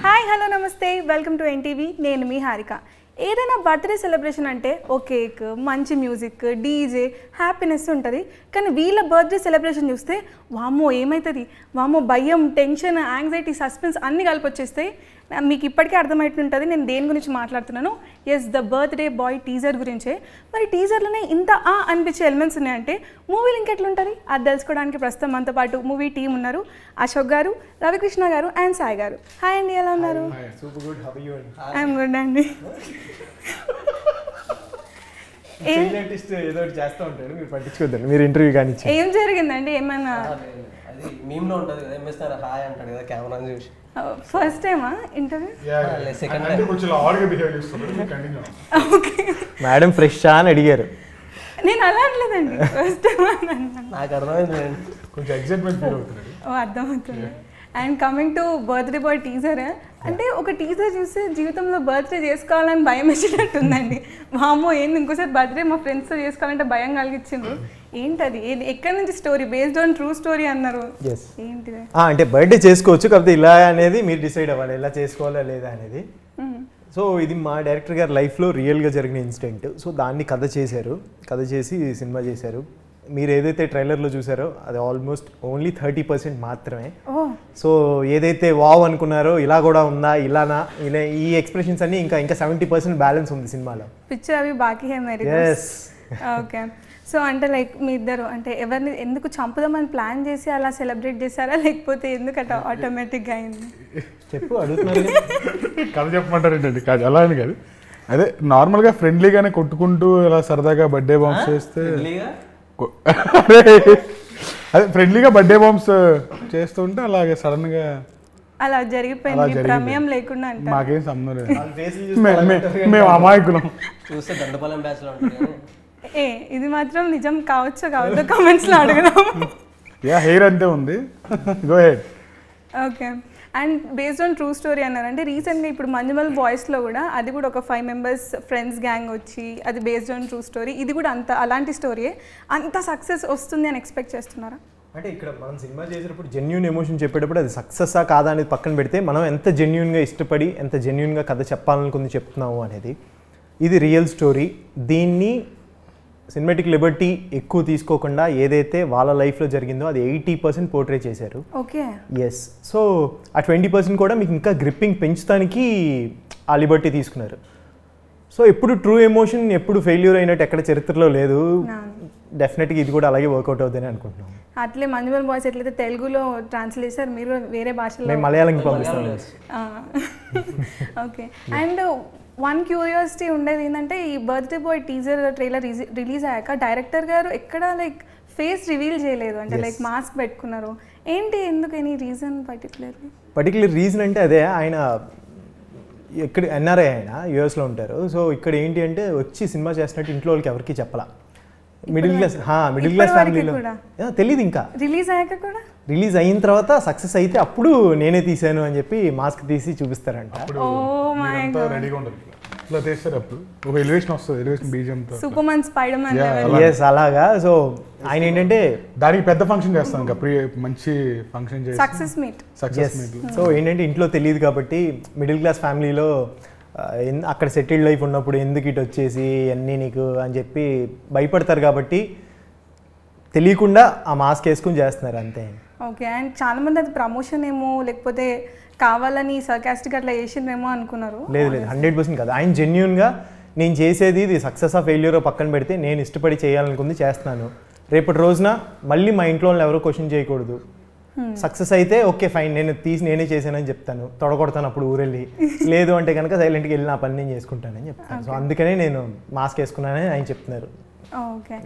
Hi hello నమస్తే welcome to NTV నేను మీ హారిక. ఏదైనా బర్త్డే సెలబ్రేషన్ అంటే ఓ కేక్, మంచి మ్యూజిక్, డీజే, హ్యాపీనెస్ ఉంటుంది. కానీ వీళ్ళ బర్త్డే సెలబ్రేషన్ చూస్తే వామ్మో ఏమవుతుంది, వామ్మో భయం, టెన్షన్, యాంగ్జైటీ, సస్పెన్స్ అన్నీ కలిపి వచ్చేస్తాయి. మీకు ఇప్పటికే అర్థమవుతుంటుంది నేను దేని గురించి మాట్లాడుతున్నాను. Yes, the birthday boy teaser గురించే. మరి టీజర్లోనే ఇంత అనిపించే ఎలిమెంట్స్ ఉన్నాయంటే మూవీలు ఇంకెట్లుంటుంది అది తెలుసుకోవడానికి ప్రస్తుతం మనతో పాటు మూవీ టీం ఉన్నారు. అశోక్ గారు, రవికృష్ణ గారు అండ్ సాయి గారు. హాయ్ అండి, ఎలా ఉన్నారు? ఐఎమ్ గుడ్ అండి. మీరు ఇంటర్వ్యూ కానీ ఏం జరిగిందండి? ఏమన్నా ఫస్ట్ టైమా ఇంటర్వ్యూ? మేడం ఫ్రెష్ అని అడిగారు. నేను అలా అనలేదండి, ఫస్ట్ టైం నాకు అర్థమైంది. కొంచెం ఎక్సైట్మెంట్ ఫీల్ అవుతున్నాడు. అర్థమవుతుంది. And coming to birthday boy teaser, అంటే ఒక టీజర్ చూస్తే జీవితంలో బర్త్డే చేసుకోవాలని భయం వేసినట్టుందండి. వామ్మో ఏంది ఇంకోసారి బర్త్డే మా ఫ్రెండ్స్తో చేసుకోవాలంటే భయం కలిగించిండ్రు. ఏంటది? ఎక్కడి నుంచి story? Based on true story అన్నారు. ఏంటిది? అంటే బర్త్డే చేసుకోవచ్చు, కాకపోతే ఇలా అనేది మీరు డిసైడ్ అవ్వాలి ఎలా చేసుకోవాలా లేదా అనేది. సో ఇది మా డైరెక్టర్ గారి లైఫ్లో రియల్గా జరిగిన ఇన్సిడెంట్. సో దాన్ని కథ చేసి సినిమా చేశారు. మీరు ఏదైతే ట్రైలర్లో చూసారో అది ఆల్మోస్ట్ ఓన్లీ 30% మాత్రమే. సో ఏదైతే వావ్ అనుకున్నారో ఇలా కూడా ఉందా, ఇలానా, ఇలా ఈ ఎక్స్ప్రెషన్స్ అన్ని ఇంకా 70% బ్యాలెన్స్ ఉంది సినిమాలో. పిక్చర్ అవి బాకీ హై మరి. ఓకే. సో అంటే లైక్ మీ ఇద్దరు అంటే ఎవరిని ఎందుకు చంపుదామని ప్లాన్ చేసి అలా సెలబ్రేట్ చేశారా, లేకపోతే ఎందుకు అట్లా ఆటోమేటిక్గా అయింది? చెప్పు, అడుగుతున్నారు. కథ చెప్పమంటారు ఏంటండి? కాదు, అలా అని కాదు. అదే నార్మల్గా ఫ్రెండ్లీగానే కొట్టుకుంటూ ఇలా సరదాగా బర్త్డే బాంబ్స్ చేస్తే, అదే ఫ్రెండ్లీగా బర్త్డే బాంబ్స్ చేస్తుంటే అలాగే సడన్ గా అలా జరిగిపోయింది, ప్రమేయం లేకుండా. అంటే మాకేం సంబంధం లేదు, మేము అమాయకులం. చూస్తే దండపాలెం బ్యాచ్ లో ఉంటుంది. ఇది మాత్రం నిజం కావచ్చో కావద్దో కామెంట్స్ లో అడగడం. యా, హెయిర్ అంతే ఉంది. Go head. Okay. And based on true story అన్నారు అంటే రీసెంట్గా ఇప్పుడు మంజుమల్ బాయ్స్లో కూడా అది కూడా ఒక 5 మెంబర్స్ ఫ్రెండ్స్ గ్యాంగ్ వచ్చి అది బేస్డ్ ఆన్ ట్రూ స్టోరీ. ఇది కూడా అలాంటి స్టోరీయే. అంత సక్సెస్ వస్తుంది అని ఎక్స్పెక్ట్ చేస్తున్నారా? అంటే ఇక్కడ మనం సినిమా చేసేటప్పుడు జెన్యూన్ ఎమోషన్ చెప్పేటప్పుడు అది సక్సెస్సా కాదా అనేది పక్కన పెడితే మనం ఎంత జెన్యూన్గా ఇష్టపడి ఎంత జెన్యూన్గా కథ చెప్పాలనుకుంది చెప్తున్నాము అనేది. ఇది రియల్ స్టోరీ. దీన్ని సినిమాటిక్ లిబర్టీ ఎక్కువ తీసుకోకుండా ఏదైతే వాళ్ళ లైఫ్లో జరిగిందో అది 80% పోర్ట్రే చేశారు. ఓకే. ఎస్. సో ఆ 20% కూడా మీకు ఇంకా గ్రిప్పింగ్ పెంచడానికి ఆ లిబర్టీ తీసుకున్నారు. సో ఎప్పుడు ట్రూ ఎమోషన్ ఎప్పుడు ఫెయిల్యూర్ అయినట్టు ఎక్కడ చరిత్రలో లేదు. డెఫినెట్గా ఇది కూడా అలాగే వర్కౌట్ అవుతుందని అనుకుంటున్నాం. అట్లే మంజుమల్ బాయ్స్ ఎట్లయితే తెలుగులో ట్రాన్స్లేట్ చేశారు, మీరు వేరే భాషలో మేము మలయాళంకి పంపిస్తాం. ఓకే. అండ్ వన్ క్యూరియాసిటీ ఉండేది ఏంటంటే ఈ birthday boy teaser trailer release అయ్యాక డైరెక్టర్ గారు ఎక్కడ లైక్ ఫేస్ రివీల్ చేయలేదు, అంటే లైక్ మాస్క్ పెట్టుకున్నారు. ఏంటి, ఎందుకు, ఎనీ రీజన్ పర్టికులర్ రీజన్ అంటే అదే, ఆయన ఇక్కడ ఎన్ఆర్ఐ, ఆయన యూఎస్లో ఉంటారు. సో ఇక్కడ ఏంటి అంటే వచ్చి సినిమా చేస్తున్నట్టు ఇంట్లో వాళ్ళకి ఎవరికి చెప్పాలా. మిడిల్ క్లాస్ ఫ్యామిలీలో తెలీదు. ఇంకా రిలీజ్ అయిన తర్వాత సక్సెస్ అయితే అప్పుడు నేనే తీసాను అని చెప్పి మాస్క్ తీసి చూపిస్తారంట. అలాగా. సో ఆయన ఏంటంటే దానికి పెద్ద ఫంక్షన్ చేస్తాం, ఇంకా మంచి ఫంక్షన్ చేసి సక్సెస్ మీట్. సో ఏంటంటే ఇంట్లో తెలియదు కాబట్టి మిడిల్ క్లాస్ ఫ్యామిలీలో అక్కడ సెటిల్డ్ లైఫ్ ఉన్నప్పుడు ఎందుకు ఇటు వచ్చేసి అన్నీ నీకు అని చెప్పి భయపడతారు కాబట్టి తెలియకుండా ఆ మాస్క్ వేసుకుని చేస్తున్నారు అంతే. ఓకే. అండ్ చాలా మంది అది ప్రమోషన్ ఏమో లేకపోతే కావాలని సర్కాస్టిక్ అట్లా చేసిండ్రేమో అనుకున్నారు. లేదు, 100% కాదు. ఆయన జెన్యూన్గా నేను చేసేది ఇది సక్సెస్ ఆ ఫెయిల్యూర్ పక్కన పెడితే నేను ఇష్టపడి చేయాలనుకుంది చేస్తున్నాను. రేపటి రోజున మళ్ళీ మా ఇంట్లో వాళ్ళు ఎవరో క్వశ్చన్ చేయకూడదు. సక్సెస్ అయితే ఓకే ఫైన్, నేను నేనే చేశానని చెప్తాను, తొడగొడతాను అప్పుడు ఊరెళ్ళి. లేదు అంటే కనుక సైలెంట్గా వెళ్ళి నా పని నేను చేసుకుంటానని చెప్తాను. సో అందుకనే నేను మాస్క్ వేసుకున్నానని ఆయన చెప్తున్నారు. ఓకే.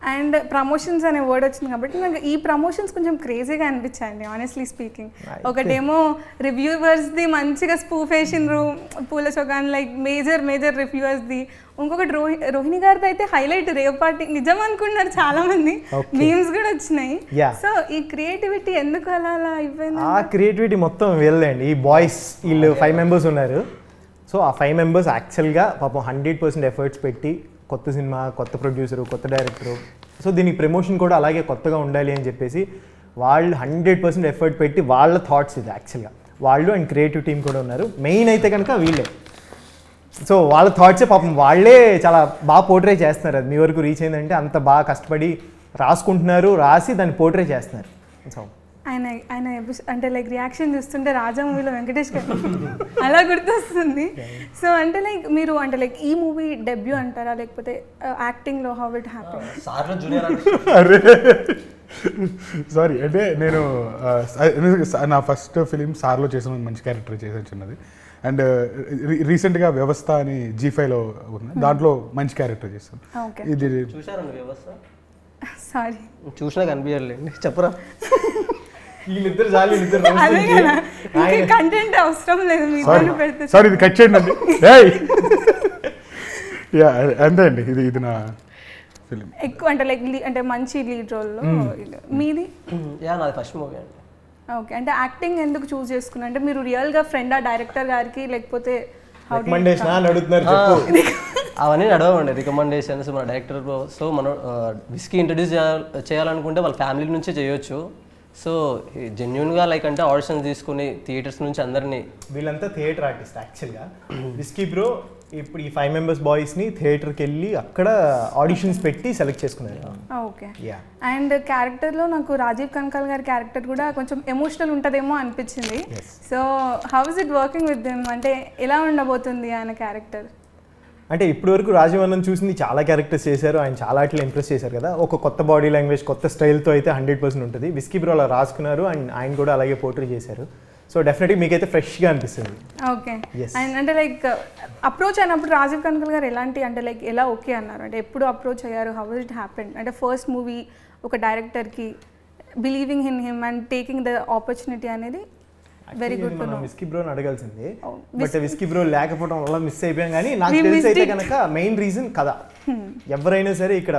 అండ్ ప్రమోషన్స్ అనే వర్డ్ వచ్చింది కాబట్టి నాకు ఈ ప్రమోషన్స్ కొంచెం క్రేజీగా అనిపించాయండి ఆనెస్ట్లీ స్పీకింగ్. ఒకటేమో రివ్యూవర్స్ది మంచిగా స్పూఫ్ వేసిండ్రు పూల చొక్కాని, లైక్ మేజర్ రివ్యూవర్స్ది. ఇంకొకటి రోహిణి గారిది అయితే హైలైట్ రేవ్ పార్టీ నిజం అనుకున్నారు చాలా మంది, మీమ్స్ కూడా వచ్చినాయి. సో ఈ క్రియేటివిటీ ఎందుకు అలా అయిపోయింది? ఆ క్రియేటివిటీ మొత్తం వెళ్ళండి. ఈ బాయ్స్ వీళ్ళు 5 మెంబర్స్ ఉన్నారు. సో ఆ 5 మెంబర్స్ యాక్చువల్గా పాపం 100% ఎఫర్ట్స్ పెట్టి కొత్త సినిమా, కొత్త ప్రొడ్యూసరు, కొత్త డైరెక్టరు, సో దీనికి ప్రమోషన్ కూడా అలాగే కొత్తగా ఉండాలి అని చెప్పేసి వాళ్ళు 100% ఎఫర్ట్ పెట్టి వాళ్ళ థాట్స్ ఇది యాక్చువల్గా వాళ్ళు అండ్ క్రియేటివ్ టీం కూడా ఉన్నారు. మెయిన్ అయితే కనుక వీళ్ళే. సో వాళ్ళ థాట్సే పాపం వాళ్ళే చాలా బాగా పోర్ట్రే చేస్తున్నారు. అది మీ వరకు రీచ్ అయిందంటే అంత బాగా కష్టపడి రాసుకుంటున్నారు, రాసి దాన్ని పోర్ట్రే చేస్తున్నారు. సో ఆయన ఆయన అంటే లైక్ రియాక్షన్ చూస్తుంటే రాజా మూవీలో వెంకటేష్ గారు అలా గుర్తొస్తుంది. సో అంటే లైక్ మీరు అంటే లైక్ ఈ మూవీ డెబ్యూ అంటారా లేకపోతే యాక్టింగ్లో హౌ ఇట్ హ్యాపెన్? సార్లో జూనియర్ అరే సారీ, అంటే నేను నా ఫస్ట్ ఫిలిం సార్లో చేసిన మంచి క్యారెక్టర్ చేసాను చిన్నది. అండ్ రీసెంట్గా వ్యవస్థ అని G5లో ఉంది, దాంట్లో మంచి క్యారెక్టర్ చేశాను. ఇది చూసారండి వ్యవస్థ? సారీ చూసినా కనిపించలేండి, చెప్పరా? వీళ్ళిద్దరు చాలు, కంటెంట్ అవసరం లేదు మీరు పెడితే. సారీ, ఇది కట్ చేయండి అండి. యా అంతే అండి, ఇది నా ఫిలిం. ఎక్కువ అంటే లైక్ అంటే మంచి లీడ్ రోల్లో మీది? యా నాది ఫస్ట్ మూవీ అండి. ఓకే, అంటే యాక్టింగ్ ఎందుకు చూస్ చేసుకున్నా? అంటే మీరు రియల్గా ఫ్రెండా డైరెక్టర్ గారికి లేకపోతే రికమెండేషన్ అని అడుగుతున్నారు చెప్పు. అవన్నీ నడవండి రికమెండేషన్స్ మన డైరెక్టర్. సో మనం విస్కీ ఇంట్రడ్యూస్ చేయాలనుకుంటే వాళ్ళ ఫ్యామిలీ నుంచే చేయొచ్చు. సో జెన్యున్గా లైక్ అంటే ఆడిషన్స్ తీసుకుని థియేటర్స్ నుంచి అందరినీ, వీళ్ళంతా థియేటర్ ఆర్టిస్ట్ యాక్చువల్గా. విస్కీ బ్రో ఇప్పుడు ఈ 5 మెంబర్స్ బాయ్స్ని థియేటర్కి వెళ్ళి అక్కడ ఆడిషన్స్ పెట్టి సెలెక్ట్ చేసుకున్నారు. ఓకే, అండ్ క్యారెక్టర్లో నాకు రాజీవ్ కనకాల్ గారి క్యారెక్టర్ కూడా కొంచెం ఎమోషనల్ ఉంటుందేమో అనిపించింది. So how is it working with them? అంటే ఎలా ఉండబోతుంది ఆయన క్యారెక్టర్? అంటే ఇప్పటి వరకు రాజీవ్ అన్నను చూసింది చాలా క్యారెక్టర్స్ చేశారు, ఆయన చాలా అట్లా ఇంప్రెస్ చేశారు కదా. ఒక కొత్త బాడీ లాంగ్వేజ్, కొత్త స్టైల్తో అయితే 100% ఉంటుంది. విస్కీ బ్రో అలా రాసుకున్నారు అండ్ ఆయన కూడా అలాగే పోర్ట్రే చేశారు. సో డెఫినెట్గా మీకైతే ఫ్రెష్గా అనిపిస్తుంది. ఓకే, అండ్ అంటే లైక్ అప్రోచ్ అయినప్పుడు రాజీవ్ కనకాల్ గారు ఎలాంటి అంటే లైక్ ఎలా ఓకే అన్నారు? అంటే ఎప్పుడు అప్రోచ్ అయ్యారు? How it happen? అంటే ఫస్ట్ మూవీ ఒక డైరెక్టర్కి believing in him and taking the opportunity అనేది వెరీ గుడ్ టు నో. విస్కీ బ్రోని అడగాల్సింది, బట్ విస్కీ బ్రో లేకపోవడం వల్ల మిస్ అయిపోయాం. కానీ నాకు తెలిసి అయితే కనుక మెయిన్ రీజన్ కదా, ఎవరైనా సరే ఇక్కడ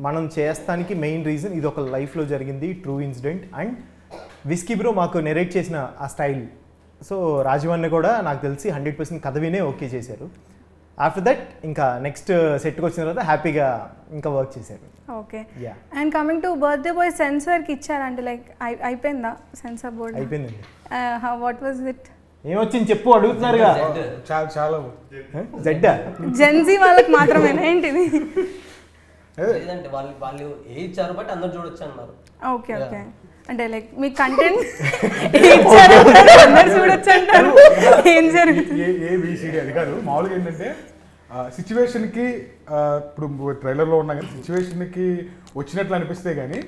మనం చేస్తానికి మెయిన్ రీజన్ ఇది ఒక లైఫ్లో జరిగింది true incident and whisky bro మాకు నెరేట్ చేసిన ఆ స్టైల్. సో రాజీవ్ అన్న కూడా నాకు తెలిసి 100% కథ వినే ఓకే చేశారు. ఆఫ్టర్ దట్ ఇంకా నెక్స్ట్ సెట్కి వచ్చిన తర్వాత హ్యాపీగా ఇంకా వర్క్ చేశారు. Okay, and coming to birthday boy సెన్సార్కి ఇచ్చారంటే లైక్ అయిపోయిందా సెన్సార్ బోర్డ్? అయిపోయిందండి. What was it? ఏమొచ్చింది చెప్పు, అడుగుతున్నారుగా. చాలా జడ్డా జెన్జీ వాళ్ళకి మాత్రమేనా ఏంటిది? లేదంటే వాళ్ళు ఏ ఇచ్చారు బట్ అందరు చూడొచ్చు అన్నారు. ఓకే ఓకే, అంటే లైక్ మీ కంటెంట్ అందరు చూడొచ్చు అంటారు. ఏం జరుగుతుంది? ABCD అది కాదు, మామూలుగా ఏంటంటే సిచ్యువేషన్కి ఇప్పుడు ట్రైలర్లో ఉన్నా కానీ సిచ్యువేషన్కి వచ్చినట్లు అనిపిస్తే కానీ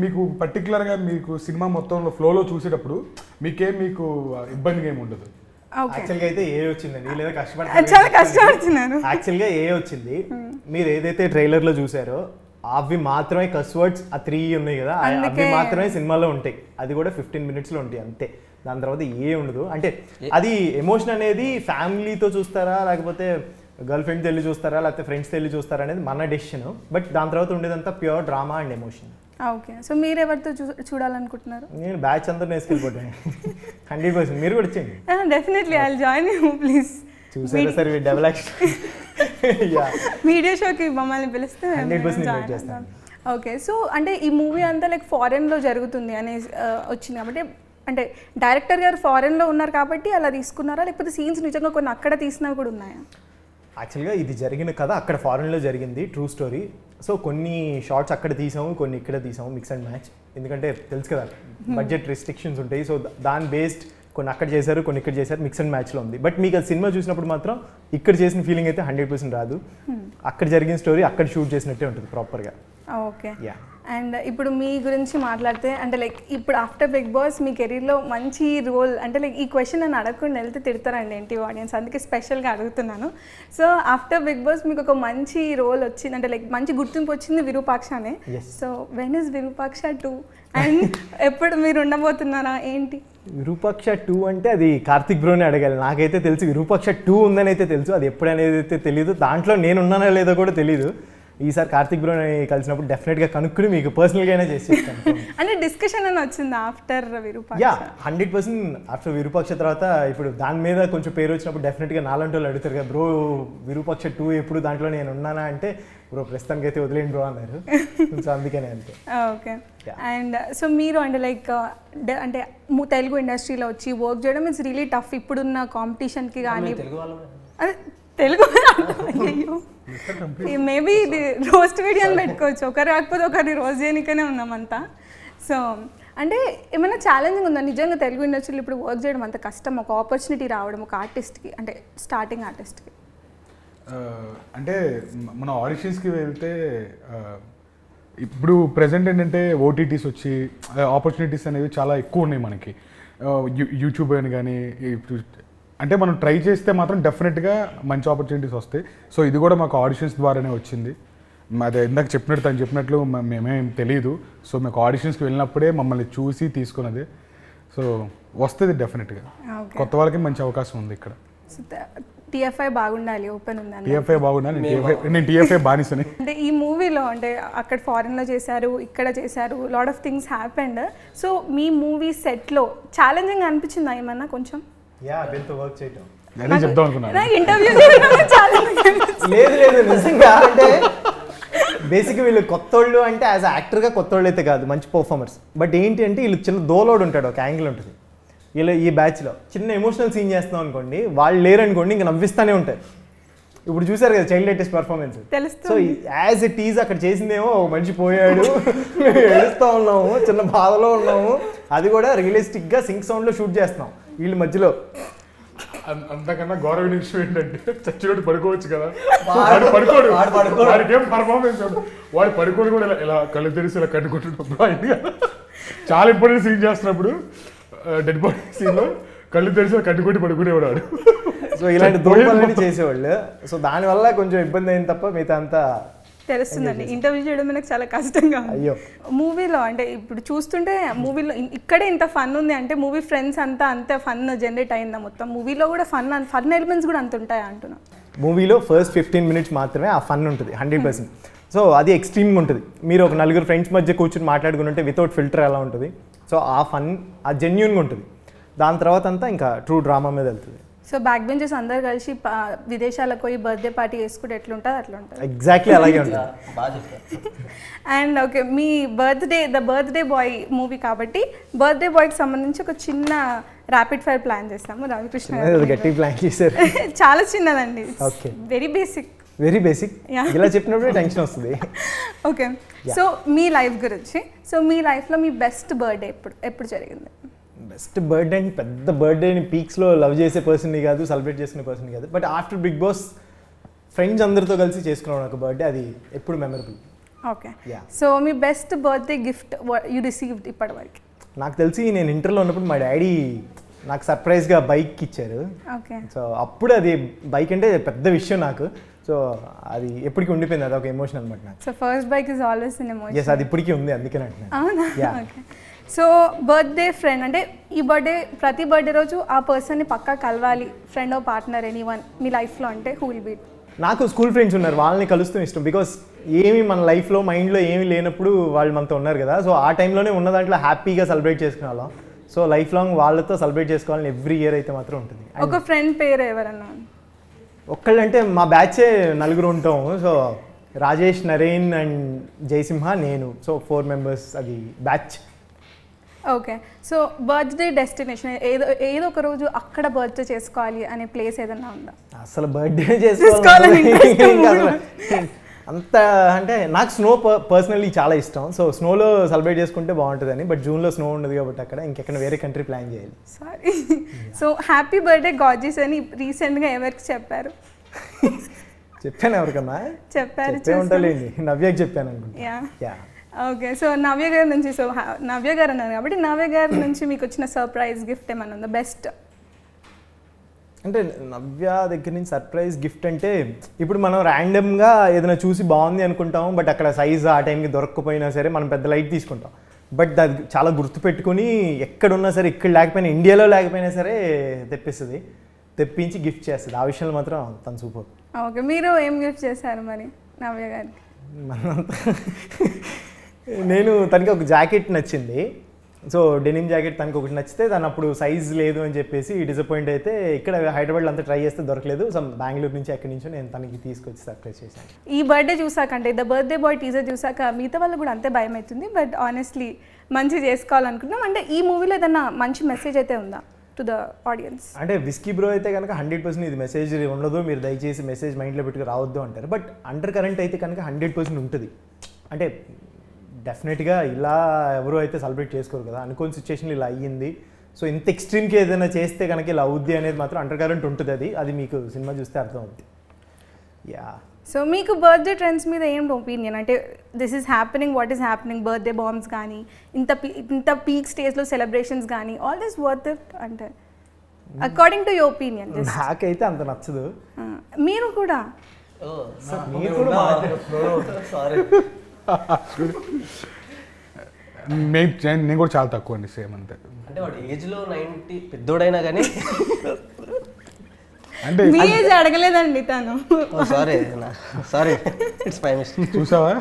మీకు పర్టికులర్గా మీకు సినిమా మొత్తంలో ఫ్లోలో చూసేటప్పుడు మీకు ఇబ్బందిగా ఏమి ఉండదు. యాక్చువల్గా అయితే ఏ వచ్చిందండి, లేదా చాలా కష్టపడుతున్నారు. యాక్చువల్గా ఏ వచ్చింది, మీరు ఏదైతే ట్రైలర్లో చూసారో అవి మాత్రమే కస్ వర్డ్స్ ఆ 3 ఉన్నాయి కదా, అవి మాత్రమే సినిమాలో ఉంటాయి. అది కూడా 15 minutesలో ఉంటాయి అంతే. దాని తర్వాత ఏ ఉండదు. అంటే అది ఎమోషన్ అనేది ఫ్యామిలీతో చూస్తారా లేకపోతే గర్ల్ ఫ్రెండ్తో వెళ్ళి చూస్తారా లేకపోతే ఫ్రెండ్స్తో వెళ్ళి చూస్తారా అనేది మన డెసిషన్. బట్ దాని తర్వాత ఉండేదంతా pure drama and emotion. Okay, so మీరు ఎవరితో చూడాలనుకుంటున్నారు? నేను బ్యాచ్ అందరూ వేసుకెళ్ళిపోతాను. 100% మీరు కూడా వచ్చేయండి. Definitely I will join you please. చూసారా సార్ డబుల్ యాక్షన్ మీడియా షోకి మమ్మల్ని పిలిస్తే 100% ఇన్వైట్ చేస్తాను. ఓకే, సో అంటే ఈ మూవీ అంతా లైక్ ఫారెన్లో జరుగుతుంది అనేసి వచ్చింది కాబట్టి, అంటే డైరెక్టర్ గారు ఫారెన్లో ఉన్నారు కాబట్టి అలా తీసుకున్నారా లేకపోతే సీన్స్ నిజంగా కొన్ని అక్కడ తీసినవి కూడా ఉన్నాయా? యాక్చువల్గా ఇది జరిగిన కథ అక్కడ ఫారెన్లో జరిగింది, ట్రూ స్టోరీ. సో కొన్ని షార్ట్స్ అక్కడ తీసాము, కొన్ని ఇక్కడ తీసాము, మిక్స్ అండ్ మ్యాచ్. ఎందుకంటే తెలుసు కదా బడ్జెట్ రెస్ట్రిక్షన్స్ ఉంటాయి. సో దాని బేస్డ్ కొన్ని అక్కడ చేశారు, కొన్ని ఇక్కడ చేశారు, మిక్స్ అండ్ మ్యాచ్లో ఉంది. బట్ మీకు అది సినిమా చూసినప్పుడు మాత్రం ఇక్కడ చేసిన ఫీలింగ్ అయితే 100% రాదు. అక్కడ జరిగిన స్టోరీ అక్కడ షూట్ చేసినట్టే ఉంటుంది ప్రాపర్గా. ఓకే, అండ్ ఇప్పుడు మీ గురించి మాట్లాడితే అంటే లైక్ ఇప్పుడు ఆఫ్టర్ బిగ్ బాస్ మీ కెరీర్లో మంచి రోల్ అంటే లైక్ ఈ క్వశ్చన్ నన్ను అడగకుండా వెళ్తే తిడతారండి ఏంటి ఆడియన్స్, అందుకే స్పెషల్గా అడుగుతున్నాను. సో ఆఫ్టర్ బిగ్ బాస్ మీకు ఒక మంచి రోల్ వచ్చింది అంటే లైక్ మంచి గుర్తింపు వచ్చింది విరూపాక్షనే. So when is Virupaksha 2 and ఎప్పుడు మీరు ఉండబోతున్నారా ఏంటి? విరూపాక్ష 2 అంటే అది కార్తిక్ బ్రోనే అడగాలి. నాకైతే తెలుసు విరూపాక్ష 2 ఉందని అయితే తెలుసు, అది ఎప్పుడు అనేది అయితే తెలియదు. దాంట్లో నేను ఉన్నానో లేదో కూడా తెలీదు. ఈసారి కార్తిక్ బ్రోని కలిసినప్పుడు డెఫినెట్గా కనుక్కుని మీకు పర్సనల్గా అయినా చేసి చెప్తాను. అంటే డిస్కషన్ అని వచ్చింది after Virupaksha? Yeah 100% after Virupaksha తర్వాత ఇప్పుడు దాని మీద కొంచెం పేరు వచ్చినప్పుడు డెఫినెట్గా నాలంటి వాళ్ళు అడుగుతారు కదా, బ్రో విరూపాక్ష 2 ఎప్పుడు దాంట్లో నేను ఉన్నానా అంటే బ్రో ప్రస్తుతానికి అయితే వదిలేండి బ్రో అన్నారు. సో అందుకనే అంతే. ఓకే. అండ్ సో మీరు అంటే లైక్ అంటే తెలుగు ఇండస్ట్రీలో వచ్చి వర్క్ చేయడం ఇట్స్ రియలీ టఫ్ ఇప్పుడున్న కాంపిటీషన్కి కానీ. అదే తెలుగు అయ్యో మేబీ ఇది రోస్ట్ వీడియోని పెట్టుకోవచ్చు, ఒకరు కాకపోతే ఒకరిని రోస్ట్ చేయడానికనే ఉన్నామంతా. సో అంటే ఏమైనా ఛాలెంజింగ్ ఉందా నిజంగా తెలుగు ఇండస్ట్రీలో ఇప్పుడు వర్క్ చేయడం అంత కష్టం, ఒక ఆపర్చునిటీ రావడం ఒక ఆర్టిస్ట్కి, అంటే స్టార్టింగ్ ఆర్టిస్ట్కి? అంటే మన ఆడిషన్స్కి వెళ్తే ఇప్పుడు ప్రజెంట్ ఏంటంటే ఓటీటీస్ వచ్చి ఆపర్చునిటీస్ అనేవి చాలా ఎక్కువ ఉన్నాయి మనకి. యూట్యూబ్ అని కానీ అంటే మనం ట్రై చేస్తే మాత్రం డెఫినెట్గా మంచి ఆపర్చునిటీస్ వస్తాయి. సో ఇది కూడా మాకు ఆడిషన్స్ ద్వారానే వచ్చింది. అదే ఇందాక చెప్పినట్టు తను చెప్పినట్లు మేమేం తెలియదు. సో మాకు ఆడిషన్స్కి వెళ్ళినప్పుడే మమ్మల్ని చూసి తీసుకున్నది. సో వస్తుంది డెఫినెట్గా, కొత్త వాళ్ళకి మంచి అవకాశం ఉంది ఇక్కడ. టీఎఫ్ఐ బాగుండాలి, ఓపెన్ ఉండాలి. టీఎఫ్ఐ బాగుండాలి, నేను టీఎఫ్ఐ బానిసని. అంటే ఈ మూవీలో అంటే అక్కడ ఫారెన్లో చేశారు, ఇక్కడ చేశారు, lot of things happened. So me movie సెట్లో ఛాలెంజింగ్ అనిపించిందా ఏమన్నా కొంచెం? యా అబిల్తో వర్క్ చేయటం అదే చెప్దాం అనుకున్నాను. ఇంటర్వ్యూ లేదు నిజంగా అంటే బేసిక్గా వీళ్ళు కొత్తోళ్ళు అంటే యాజ్ యాక్టర్గా కొత్తోళ్ళు అయితే కాదు, మంచి పర్ఫార్మర్స్. బట్ ఏంటి అంటే వీళ్ళు చిన్న దోలోడు ఉంటాడు, ఒక యాంగిల్ ఉంటుంది వీళ్ళు ఈ బ్యాచ్లో. చిన్న ఎమోషనల్ సీన్ చేస్తాం అనుకోండి, వాళ్ళు లేరనుకోండి ఇంకా నవ్విస్తూనే ఉంటారు. ఇప్పుడు చూసారు కదా child artist performance. So as it is అక్కడ చేసిందేమో ఒక మనిషి పోయాడు, ఏడుస్తూ ఉన్నాము, చిన్న బాధలో ఉన్నాము, అది కూడా రియలిస్టిక్గా సింక్ సౌండ్లో షూట్ చేస్తున్నాం. వీళ్ళ మధ్యలో అంతకన్నా గౌరవ విషయం ఏంటంటే చచ్చినోడు పడుకోవచ్చు కదా, వాడు పడుకోడు, వాడికి ఏం పర్ఫార్మెన్స్ వాడు పడుకోడు కూడా ఇలా కళ్ళు తెరిసి ఇలా కట్టుకుంటున్నప్పుడు చాలా ఇంపార్టెంట్ సీన్ చేస్తున్నప్పుడు డెడ్ బాడీ సీన్లో కళ్ళు తెరిచి కట్టుకొట్టి పడుకునేవాడు. సో ఇలాంటి దోమలని చేసేవాళ్ళు. సో దానివల్ల కొంచెం ఇబ్బంది అయింది తప్ప మిగతా అంతా తెలుస్తుందండి. ఇంటర్వ్యూ చేయడం మనకు చాలా కష్టంగా. అయ్యో మూవీలో అంటే ఇప్పుడు చూస్తుంటే మూవీలో ఇక్కడే ఇంత ఫన్ ఉంది అంటే మూవీ ఫ్రెండ్స్ అంతా అంతే ఫన్ జనరేట్ అయిందా మొత్తం? మూవీలో కూడా ఫన్ ఎలిమెంట్స్ కూడా అంత ఉంటాయా అంటున్నా? మూవీలో ఫస్ట్ 15 minutes మాత్రమే ఆ ఫన్ ఉంటుంది 100%. సో అది ఎక్స్ట్రీమ్గా ఉంటుంది. మీరు ఒక నలుగురు ఫ్రెండ్స్ మధ్య కూర్చొని మాట్లాడుకుంటుంటే వితౌట్ ఫిల్టర్ ఎలా ఉంటుంది, సో ఆ ఫన్ ఆ జెన్యూన్గా ఉంటుంది. దాని తర్వాత అంతా ఇంకా ట్రూ డ్రామా మీద వెళ్తుంది. సో బ్యాక్ బెంచెస్ అందరు కలిసి విదేశాలకు పోయి బర్త్డే పార్టీ చేసుకుంటే ఎట్లుంటుంది అట్లా ఉంటుంది. ఎగ్జాక్ట్లీ అలాగే ఉంటుంది. And okay, me the birthday boy movie కాబట్టి బర్త్డే బాయ్కి సంబంధించి ఒక చిన్న ర్యాపిడ్ ఫైర్ ప్లాన్ చేస్తాము. రవికృష్ణ గట్టి ప్లాన్ చేశారు. చాలా చిన్నదండి, ఓకే, వెరీ బేసిక్. ఇలా చెప్పినప్పుడు టెన్షన్ వస్తుంది. ఓకే, సో మీ లైఫ్ గురించి, సో మీ లైఫ్లో మీ బెస్ట్ బర్త్డే ఎప్పుడు జరిగింది? బెస్ట్ బర్త్డే అని పెద్ద బర్త్డేని పీక్స్లో లవ్ చేసే పర్సన్ని కాదు, సెలబ్రేట్ చేసుకునే పర్సన్ కాదు. But after Bigg Boss friends అందరితో కలిసి చేసుకున్నాను ఒక బర్త్డే, అది ఎప్పుడు మెమరబుల్. ఓకే, సో మీ best birthday gift you received ఇప్పటివరకు? నాకు తెలిసి నేను ఇంటర్లో ఉన్నప్పుడు మా డాడీ నాకు సర్ప్రైజ్గా బైక్ ఇచ్చారు. ఓకే, సో అప్పుడు అది బైక్ అంటే పెద్ద విషయం నాకు. సో అది ఎప్పటికీ ఉండిపోయింది, అది ఒక ఎమోషన్ అనమాట నాకు. So first bike is always an emotion. yes, అది ఇప్పటికీ ఉంది, అందుకని అంటున్నాను. అవునా? ఓకే, సో బర్త్డే ఫ్రెండ్ అంటే ఈ ప్రతి బర్త్డే రోజు ఆ పర్సన్ని పక్కా కలవాలి, ఫ్రెండ్ ఓ పార్ట్నర్ ఎనీవన్ మీ లైఫ్లో అంటే హూ విల్ బీ? నాకు స్కూల్ ఫ్రెండ్స్ ఉన్నారు, వాళ్ళని కలుస్తూ ఇష్టం. బికాస్ ఏమి మన లైఫ్లో మైండ్లో ఏమీ లేనప్పుడు వాళ్ళు మనతో ఉన్నారు కదా, సో ఆ టైంలోనే ఉన్న దాంట్లో హ్యాపీగా సెలబ్రేట్ చేసుకునే వాళ్ళం. సో లైఫ్ లాంగ్ వాళ్ళతో సెలబ్రేట్ చేసుకోవాలని ఎవ్రీ ఇయర్ అయితే మాత్రం ఉంటుంది. ఒక ఫ్రెండ్ పేరు ఎవరన్నా? ఒక్కళ్ళంటే మా బ్యాచే నలుగురు ఉంటాము. సో రాజేష్, నరేన్ అండ్ జయసింహ, నేను. సో 4 members అది batch. Okay, so birthday destination ఏదో ఒక రోజు అక్కడ బర్త్డే చేసుకోవాలి అనే ప్లేస్ ఏదన్నా ఉందా? అసలు బర్త్డే చేసుకోవాలని అంత అంటే నాకు స్నో పర్సనల్లీ చాలా ఇష్టం. సో స్నోలో సెలబ్రేట్ చేసుకుంటే బాగుంటుందని. బట్ జూన్లో స్నో ఉండదు కాబట్టి అక్కడ ఇంకెక్కడ వేరే కంట్రీ ప్లాన్ చేయాలి. Sorry. So happy birthday gorgeous అని రీసెంట్గా ఎవరికి చెప్పారు? చెప్పాను ఎవరికన్నా? చెప్పారు, ఉంటాలేండి, నవ్యకి చెప్పాను అనుకుంటా. ఓకే, సో నవ్య గారి నుంచి, సో నవ్య గారు అన్నారు కాబట్టి నవ్య గారి నుంచి మీకు వచ్చిన సర్ప్రైజ్ గిఫ్ట్ ఏమన్నా ఉందా బెస్ట్? అంటే నవ్య దగ్గర నుంచి సర్ప్రైజ్ గిఫ్ట్ అంటే ఇప్పుడు మనం ర్యాండమ్గా ఏదైనా చూసి బాగుంది అనుకుంటాం, బట్ అక్కడ సైజ్ ఆ టైంకి దొరకకపోయినా సరే మనం పెద్ద లైట్ తీసుకుంటాం. బట్ అది చాలా గుర్తుపెట్టుకుని ఎక్కడున్నా సరే, ఇక్కడ లేకపోయినా ఇండియాలో లేకపోయినా సరే తెప్పిస్తుంది, తెప్పించి గిఫ్ట్ చేస్తుంది. ఆ విషయంలో మాత్రం తను సూపర్. ఓకే, మీరు ఏం గిఫ్ట్ చేశారు మరి నవ్య గారికి? నేను తనకి ఒక జాకెట్ నచ్చింది. సో డెనిమ్ జాకెట్ తనకి ఒకటి నచ్చితే తను అప్పుడు సైజ్ లేదు అని చెప్పేసి డిసప్పాయింట్ అయితే ఇక్కడ హైదరాబాద్లో అంతా ట్రై చేస్తే దొరకలేదు. సో బెంగళూరు నుంచి ఎక్కడి నుంచో నేను తనకి తీసుకొచ్చి సర్ప్రైజ్ చేశాను. ఈ బర్త్డే చూసాక అంటే ద బర్త్డే బాయ్ టీజర్ చూసాక మిగతా వాళ్ళు కూడా అంతే భయం అవుతుంది. బట్ ఆనెస్ట్లీ మంచి చేసుకోవాలనుకుంటున్నాం. అంటే ఈ మూవీలో ఏదైనా మంచి మెసేజ్ అయితే ఉందా టు ద ఆడియన్స్? అంటే విస్కీ బ్రో అయితే కనుక 100% ఇది మెసేజ్ ఉండదు, మీరు దయచేసి మెసేజ్ మైండ్లో పెట్టుకు రావద్దు అంటారు. బట్ అండర్ కరెంట్ అయితే కనుక 100% ఉంటుంది. అంటే డెఫినెట్గా ఇలా ఎవరు అయితే సెలబ్రేట్ చేసుకోరు కదా, అనుకోని సిచ్యువేషన్లో ఇలా అయ్యింది. సో ఇంత ఎక్స్ట్రీమ్కి ఏదైనా చేస్తే కనుక ఇలా అవుద్ది అనేది మాత్రం అండర్ కరెంట్ ఉంటుంది. అది మీకు సినిమా చూస్తే అర్థం అవుతుంది. యా. సో మీకు బర్త్డే ట్రెండ్స్ మీద ఏం ఒపీనియన్? అంటే this is happening, what is happening, birthday bombs కానీ ఇంత పీక్ స్టేజ్లో సెలబ్రేషన్స్ కానీ ఆల్ దిస్ వర్త్ ఇట్ అంటే అకార్డింగ్ టు యువర్ ఒపీనియన్? నాకైతే అంత నచ్చదు. మీరు కూడా సారీ నేను కూడా చాలా తక్కువ అండి, సేమ్ అంతే. అంటే వాడు ఏజ్లో 90 పెద్దోడైనా కానీ అంటే మీ ఏజ్ అడగలేదండి తను. Sorry it's my mistake. చూసావా?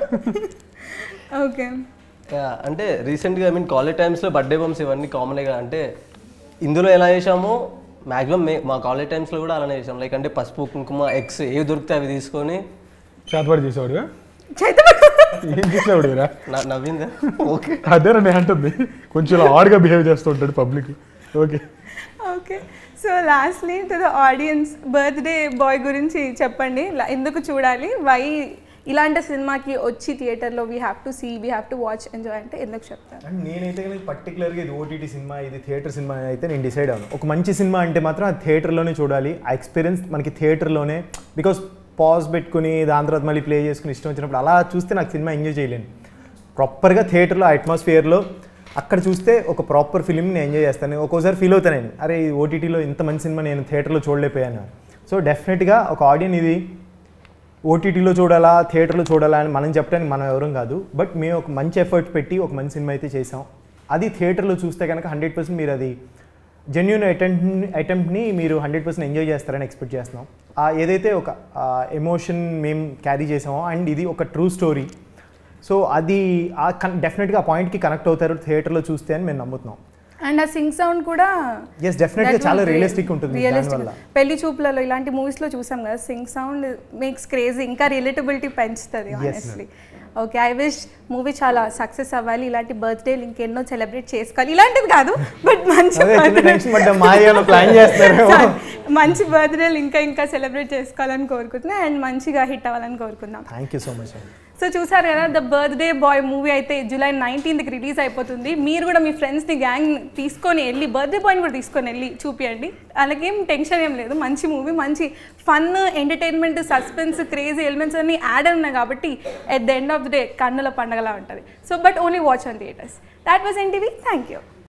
ఓకే. అంటే రీసెంట్గా ఐ మీన్ కాలేజ్ టైమ్స్లో బర్త్డే బంప్స్ ఇవన్నీ కామన్గా అంటే ఇందులో ఎలా చేసామో మ్యాక్సిమం మా కాలేజ్ టైమ్స్లో కూడా అలానే చేసాం. లైక్ అంటే పసుపు కుంకుమ ఎగ్స్ ఏవి దొరికితే అవి తీసుకొని చేతబడి చేసేవాడు. ఏం చేసేవాడు? నవ్విందా? ఓకే, అదేనా నేను అంటుంది. కొంచెం ఆడ్గా బిహేవ్ చేస్తూ ఉంటాడు public. Okay okay. So lastly to the audience birthday boy గురించి చెప్పండి. ఎందుకు చూడాలి, వై ఇలాంటి సినిమాకి వచ్చి థియేటర్లో we have to see, we have to watch, enjoy అంటే ఎందుకు చెప్తారు? అండ్ నేనైతే కనుక పర్టికులర్గా ఇది ఓటీటీ సినిమా, ఇది థియేటర్ సినిమా అయితే నేను డిసైడ్ అవ్వను. ఒక మంచి సినిమా అంటే మాత్రం అది థియేటర్లోనే చూడాలి. ఆ ఎక్స్పీరియన్స్ మనకి థియేటర్లోనే, బికాస్ పాజ్ పెట్టుకుని దాని తర్వాత మళ్ళీ ప్లే చేసుకుని ఇష్టం వచ్చినప్పుడు అలా చూస్తే నాకు సినిమా ఎంజాయ్ చేయలేను. ప్రాపర్గా థియేటర్లో అట్మాస్ఫియర్లో అక్కడ చూస్తే ఒక ప్రాపర్ ఫిలింని నేను ఎంజాయ్ చేస్తాను. ఒక్కోసారి ఫీల్ అవుతాను నేను, అరే ఈ ఓటీటీలో ఇంత మంచి సినిమా నేను థియేటర్లో చూడలేకపోయాను. సో డెఫినెట్గా ఒక ఆడియన్స్ ఇది ఓటీటీలో చూడాలా థియేటర్లో చూడాలా అని మనం చెప్పడానికి మనం ఎవరం కాదు. బట్ మేము ఒక మంచి ఎఫర్ట్ పెట్టి ఒక మంచి సినిమా అయితే చేసాం. అది థియేటర్లో చూస్తే కనుక 100% మీరు అది జెన్యూన్ అటెంప్ట్ని మీరు 100% ఎంజాయ్ చేస్తారని ఎక్స్పెక్ట్ చేస్తున్నాం. ఏదైతే ఒక ఎమోషన్ మేము క్యారీ చేసామో అండ్ ఇది ఒక ట్రూ స్టోరీ. సో అది డెఫినెట్గా ఆ పాయింట్కి కనెక్ట్ అవుతారు థియేటర్లో చూస్తే అని మేము నమ్ముతున్నాం. అండ్ ఆ సింగ్ సౌండ్ కూడా ఎస్ డెఫినెట్గా చాలా రియలిస్టిక్ ఉంటుంది. పెళ్లి చూపులలో ఇలాంటి మూవీస్లో చూసాం కదా, సింగ్ సౌండ్ మేక్స్ క్రేజీ, ఇంకా రిలేటబిలిటీ పెంచుతుంది honestly. Okay, I wish movie చాలా సక్సెస్ అవ్వాలి. ఇలాంటి బర్త్డేలు ఇంకెన్నో సెలబ్రేట్ చేసుకోవాలి. ఇలాంటిది కాదు బట్ మంచి బర్త్డేలు ఇంకా సెలబ్రేట్ చేసుకోవాలని కోరుకుంటున్నా అండ్ మంచిగా హిట్ అవ్వాలని కోరుకుందాం. Thank you so much. So చూసారు కదా, ద బర్త్డే బాయ్ మూవీ అయితే July 19th రిలీజ్ అయిపోతుంది. మీరు కూడా మీ ఫ్రెండ్స్ని గ్యాంగ్ తీసుకొని వెళ్ళి బర్త్డే బాయ్ని కూడా తీసుకొని వెళ్ళి చూపియండి. అలాగేం టెన్షన్ ఏం లేదు. మంచి మూవీ, మంచి fun, entertainment, suspense, crazy elements అన్నీ యాడ్ ఉన్నాయి కాబట్టి at the end of the day కన్నుల పండగలా ఉంటుంది. So but only watch on theatres. That was NTV. Thank you.